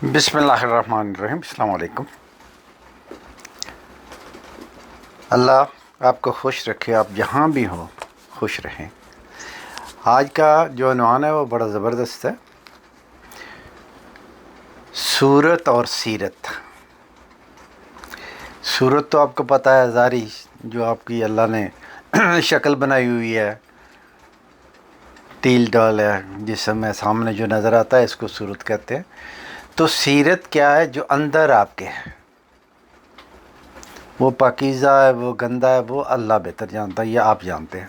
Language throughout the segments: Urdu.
بسم اللہ الرحمن الرحیم۔ السلام علیکم۔ اللہ آپ کو خوش رکھے، آپ جہاں بھی ہوں خوش رہیں۔ آج کا جو عنوان ہے وہ بڑا زبردست ہے، صورت اور سیرت۔ صورت تو آپ کو پتہ ہے، ظاہری جو آپ کی اللہ نے شکل بنائی ہوئی ہے، تیل ڈال ہے جسم میں سامنے جو نظر آتا ہے، اس کو صورت کہتے ہیں۔ تو سیرت کیا ہے؟ جو اندر آپ کے ہے، وہ پاکیزہ ہے، وہ گندہ ہے، وہ اللہ بہتر جانتا ہے یا آپ جانتے ہیں۔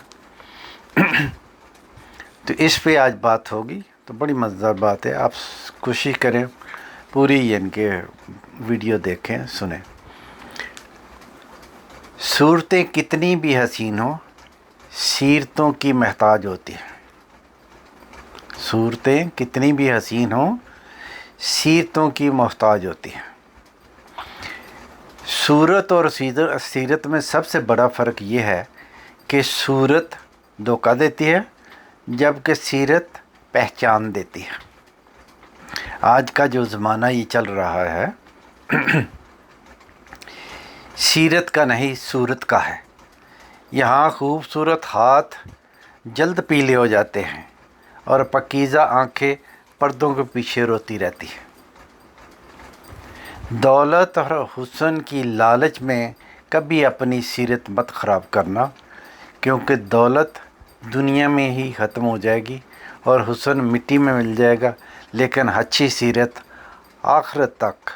تو اس پہ آج بات ہوگی، تو بڑی مزیدار بات ہے۔ آپ کوشش کریں پوری ان کے ویڈیو دیکھیں، سنیں۔ صورتیں کتنی بھی حسین ہوں، سیرتوں کی محتاج ہوتی ہیں۔ صورتیں کتنی بھی حسین ہوں، سیرتوں کی محتاج ہوتی ہیں۔ صورت اور سیرت میں سب سے بڑا فرق یہ ہے کہ صورت دھوکہ دیتی ہے، جبکہ سیرت پہچان دیتی ہے۔ آج کا جو زمانہ یہ چل رہا ہے، سیرت کا نہیں صورت کا ہے۔ یہاں خوبصورت ہاتھ جلد پیلے ہو جاتے ہیں اور پاکیزہ آنکھیں پردوں کے پیچھے روتی رہتی ہیں۔ دولت اور حسن کی لالچ میں کبھی اپنی سیرت مت خراب کرنا، کیونکہ دولت دنیا میں ہی ختم ہو جائے گی اور حسن مٹی میں مل جائے گا، لیکن اچھی سیرت آخرت تک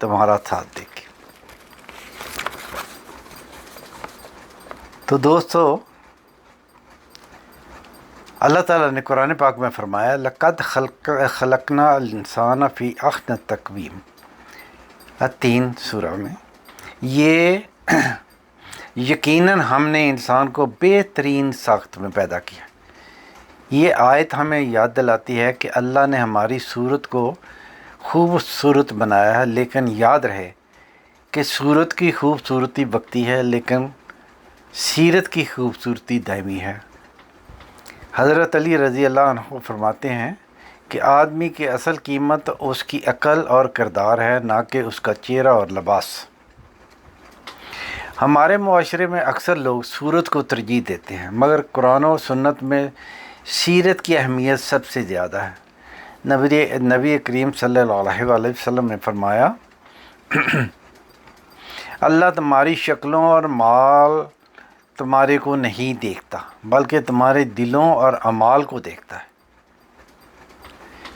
تمہارا ساتھ دے گی۔ تو دوستو، اللہ تعالیٰ نے قرآن پاک میں فرمایا، لَقَدْ خَلَقْنَا الْإِنسَانَ فِي أَحْسَنِ تَقْوِيمٍ، التین سورہ میں۔ یہ یقیناً ہم نے انسان کو بہترین ساخت میں پیدا کیا۔ یہ آیت ہمیں یاد دلاتی ہے کہ اللہ نے ہماری صورت کو خوبصورت بنایا ہے، لیکن یاد رہے کہ صورت کی خوبصورتی وقتی ہے، لیکن سیرت کی خوبصورتی دائمی ہے۔ حضرت علی رضی اللہ عنہ فرماتے ہیں کہ آدمی کی اصل قیمت اس کی عقل اور کردار ہے، نہ کہ اس کا چہرہ اور لباس۔ ہمارے معاشرے میں اکثر لوگ صورت کو ترجیح دیتے ہیں، مگر قرآن و سنت میں سیرت کی اہمیت سب سے زیادہ ہے۔ نبی کریم صلی اللہ علیہ وسلم نے فرمایا، اللہ تمہاری شکلوں اور مال تمہارے کو نہیں دیکھتا، بلکہ تمہارے دلوں اور اعمال کو دیکھتا ہے۔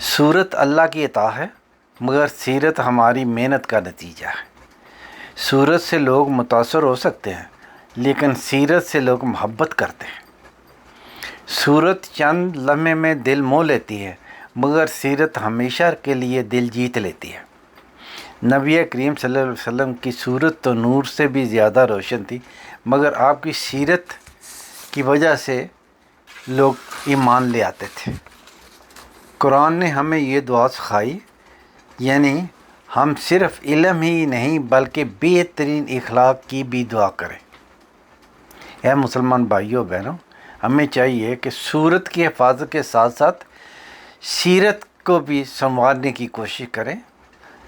صورت اللہ کی عطا ہے، مگر سیرت ہماری محنت کا نتیجہ ہے۔ صورت سے لوگ متاثر ہو سکتے ہیں، لیکن سیرت سے لوگ محبت کرتے ہیں۔ صورت چند لمحے میں دل موہ لیتی ہے، مگر سیرت ہمیشہ کے لیے دل جیت لیتی ہے۔ نبی کریم صلی اللہ علیہ وسلم کی صورت تو نور سے بھی زیادہ روشن تھی، مگر آپ کی سیرت کی وجہ سے لوگ ایمان لے آتے تھے۔ قرآن نے ہمیں یہ دعا سکھائی، یعنی ہم صرف علم ہی نہیں بلکہ بہترین اخلاق کی بھی دعا کریں۔ اے مسلمان بھائیوں بہنوں، ہمیں چاہیے کہ صورت کی حفاظت کے ساتھ ساتھ سیرت کو بھی سنوارنے کی کوشش کریں۔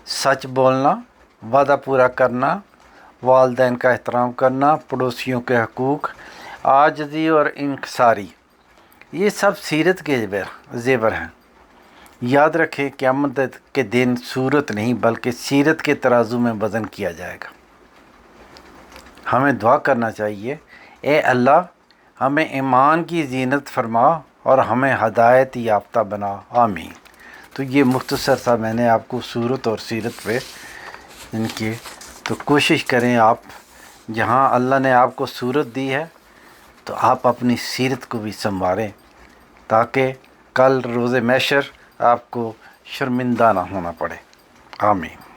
سچ بولنا، وعدہ پورا کرنا، والدین کا احترام کرنا، پڑوسیوں کے حقوق، عاجزی اور انکساری، یہ سب سیرت کے زیور ہیں۔ یاد رکھیں، قیامت کے دن صورت نہیں بلکہ سیرت کے ترازو میں وزن کیا جائے گا۔ ہمیں دعا کرنا چاہیے، اے اللہ ہمیں ایمان کی زینت فرما اور ہمیں ہدایت یافتہ بنا، آمین۔ تو یہ مختصر سا میں نے آپ کو صورت اور سیرت پہ ان کی، تو کوشش کریں آپ جہاں اللہ نے آپ کو صورت دی ہے تو آپ اپنی سیرت کو بھی سنواریں، تاکہ کل روز محشر آپ کو شرمندہ نہ ہونا پڑے، آمین۔